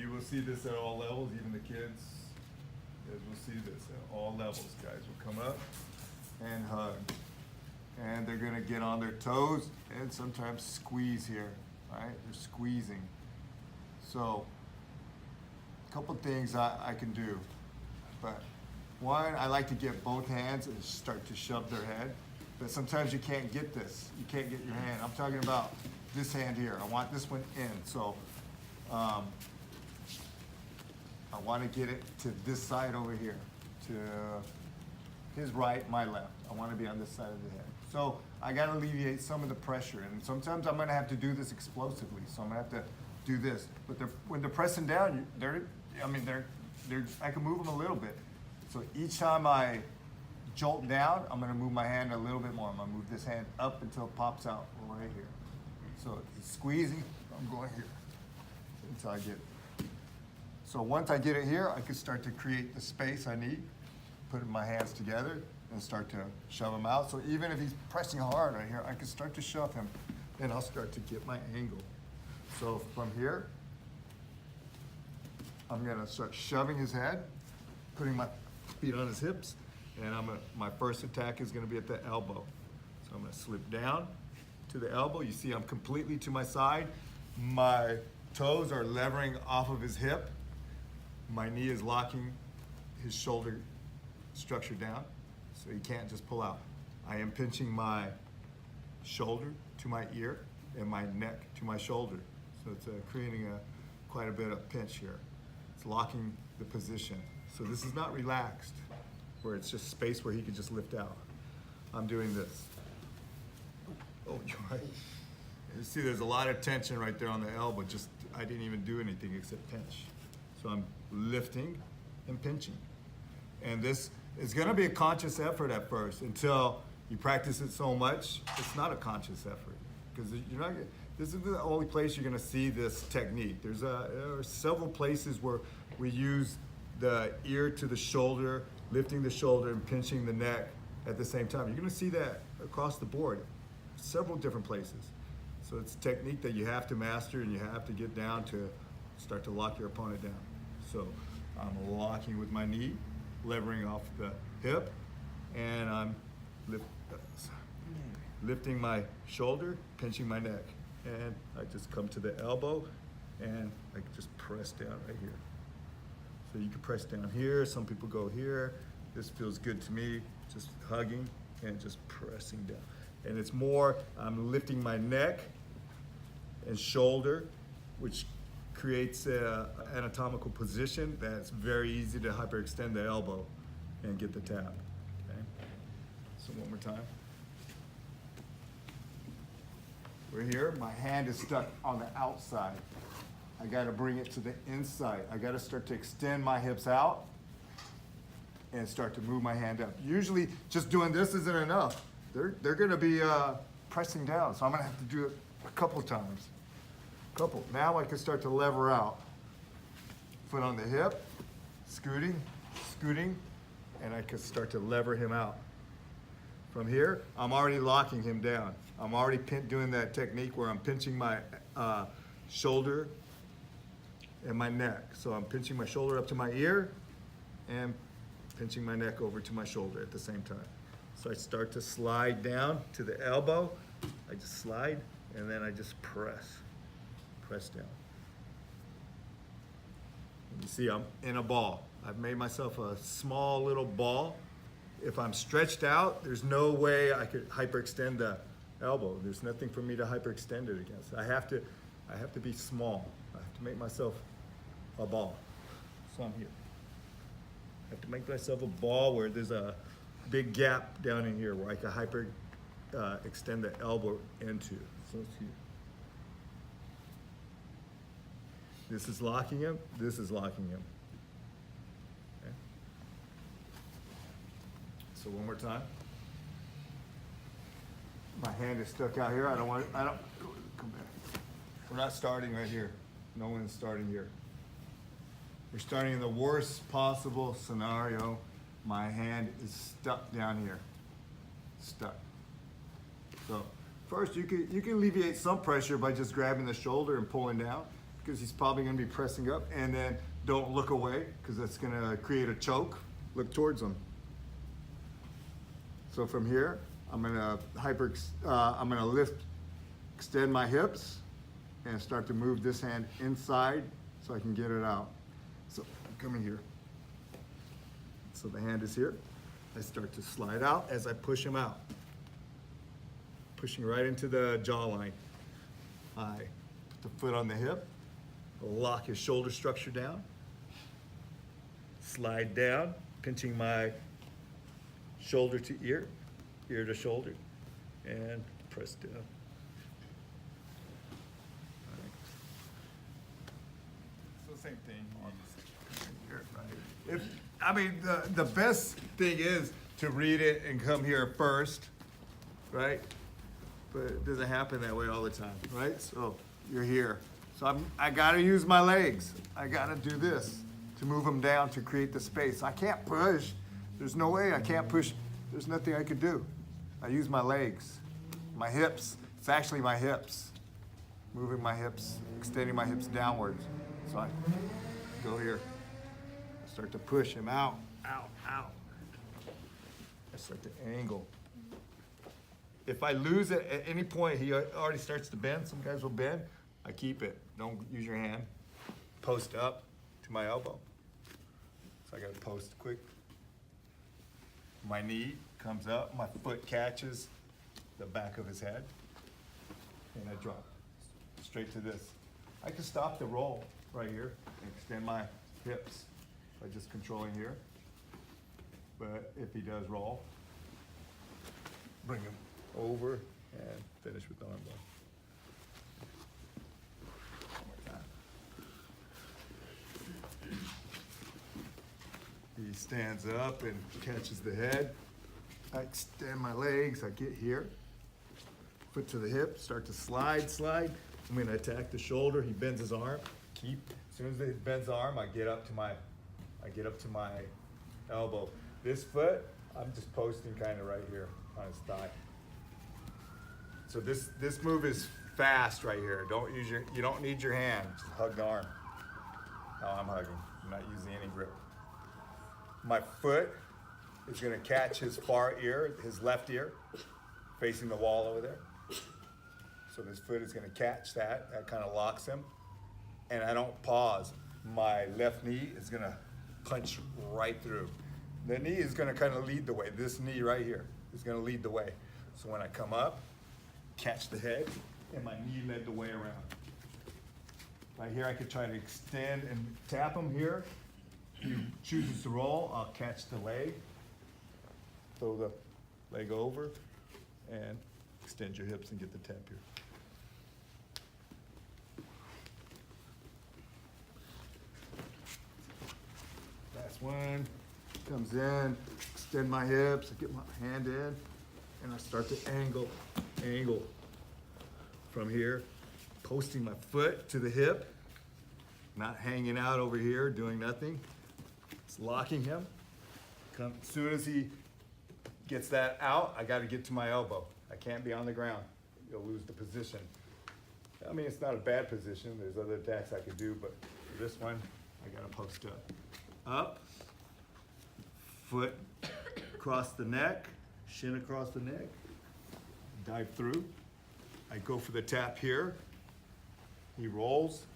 you will see this at all levels, even the kids. Guys will see this at all levels. Guys will come up and hug. And they're gonna get on their toes and sometimes squeeze here, right? They're squeezing. So, a couple things I can do. But one, I like to get both hands and start to shove their head. But sometimes you can't get this. You can't get your hand. I'm talking about this hand here. I want this one in. So, I want to get it to this side over here, to his right, my left. I want to be on this side of the head. So I got to alleviate some of the pressure, and sometimes I'm going to have to do this explosively. So I'm going to have to do this. But when they're pressing down, I can move them a little bit. So each time I jolt down, I'm going to move my hand a little bit more. I'm going to move this hand up until it pops out right here. So he's squeezing. I'm going here until I get it. So once I get it here, I can start to create the space I need, putting my hands together and start to shove him out. So even if he's pressing hard right here, I can start to shove him and I'll start to get my angle. So from here, I'm gonna start shoving his head, putting my feet on his hips, and my first attack is gonna be at the elbow. So I'm gonna slip down to the elbow. You see I'm completely to my side. My toes are levering off of his hip. My knee is locking his shoulder structure down, so he can't just pull out. I am pinching my shoulder to my ear and my neck to my shoulder. So it's creating quite a bit of pinch here. It's locking the position. So this is not relaxed, where it's just space where he could just lift out. I'm doing this. Oh, you're right. You see there's a lot of tension right there on the elbow. I didn't even do anything except pinch. So I'm lifting and pinching. And this is gonna be a conscious effort at first until you practice it so much, it's not a conscious effort. Because this is the only place you're gonna see this technique. There are several places where we use the ear to the shoulder, lifting the shoulder and pinching the neck at the same time. You're gonna see that across the board, several different places. So it's a technique that you have to master and you have to get down to start to lock your opponent down. So I'm locking with my knee, levering off the hip, and I'm lifting my shoulder, pinching my neck. And I just come to the elbow and I just press down right here. So you can press down here, some people go here. This feels good to me, just hugging and just pressing down. And it's more, I'm lifting my neck and shoulder, which creates an anatomical position that's very easy to hyperextend the elbow and get the tap. Okay? So one more time. We're here, my hand is stuck on the outside. I gotta bring it to the inside. I gotta start to extend my hips out and start to move my hand up. Usually just doing this isn't enough. They're gonna be pressing down, so I'm gonna have to do it a couple times. Now I can start to lever out. Foot on the hip, scooting, and I can start to lever him out. From here, I'm already locking him down. I'm already doing that technique where I'm pinching my shoulder and my neck. So I'm pinching my shoulder up to my ear and pinching my neck over to my shoulder at the same time. So I start to slide down to the elbow. I just slide and then I just press down. You see I'm in a ball. I've made myself a small little ball. If I'm stretched out, there's no way I could hyperextend the elbow. There's nothing for me to hyperextend it against. I have to be small. I have to make myself a ball. So I'm here. I have to make myself a ball where there's a big gap down in here where I can extend the elbow into. So it's here. This is locking him, this is locking him. Okay. So one more time. My hand is stuck out here. Come back. We're not starting right here. No one's starting here. We're starting in the worst possible scenario. My hand is stuck down here. Stuck. So first you can alleviate some pressure by just grabbing the shoulder and pulling down. because he's probably gonna be pressing up, and then don't look away because that's gonna create a choke. Look towards him. So from here, I'm gonna lift, extend my hips, and start to move this hand inside so I can get it out. So I'm coming here. So the hand is here. I start to slide out as I push him out. Pushing right into the jawline. I put the foot on the hip, lock his shoulder structure down, slide down, pinching my shoulder to ear, ear to shoulder, and press down. All right. So same thing. The best thing is to read it and come here first, right? But it doesn't happen that way all the time, right? So you're here. So I gotta use my legs. I gotta do this to move them down to create the space. I can't push. There's no way I can't push. There's nothing I could do. I use my legs, my hips. It's actually my hips. Moving my hips, extending my hips downwards. So I go here. I start to push him out, out, out. I start to angle. If I lose it at any point, he already starts to bend. Some guys will bend. I keep it. Don't use your hand. Post up to my elbow. So I gotta post quick. My knee comes up, my foot catches the back of his head, and I drop straight to this. I can stop the roll right here and extend my hips by just controlling here. But if he does roll, bring him over and finish with the arm bar. One more time. He stands up and catches the head. I extend my legs, I get here. Foot to the hip, start to slide. I'm gonna attack the shoulder, he bends his arm. As soon as he bends the arm, I get up to my elbow. This foot, I'm just posting kind of right here on his thigh. So this move is fast right here. You don't need your hand, just hug the arm. Now I'm hugging, I'm not using any grip. My foot is gonna catch his far ear, his left ear, facing the wall over there. So this foot is gonna catch that kind of locks him. And I don't pause. My left knee is gonna punch right through. The knee is gonna kind of lead the way. This knee right here is gonna lead the way. So when I come up, catch the head, and my knee led the way around. Right here, I could try to extend and tap him here. If he chooses to roll, I'll catch the leg, throw the leg over, and extend your hips and get the tap here. Last one, comes in, extend my hips, I get my hand in, and I start to angle from here, posting my foot to the hip, not hanging out over here, doing nothing. It's locking him. As soon as he gets that out, I gotta get to my elbow. I can't be on the ground. You'll lose the position. I mean, it's not a bad position. There's other attacks I could do, but for this one, I gotta post up. Up, foot across the neck, shin across the neck, dive through. I go for the tap here. He rolls,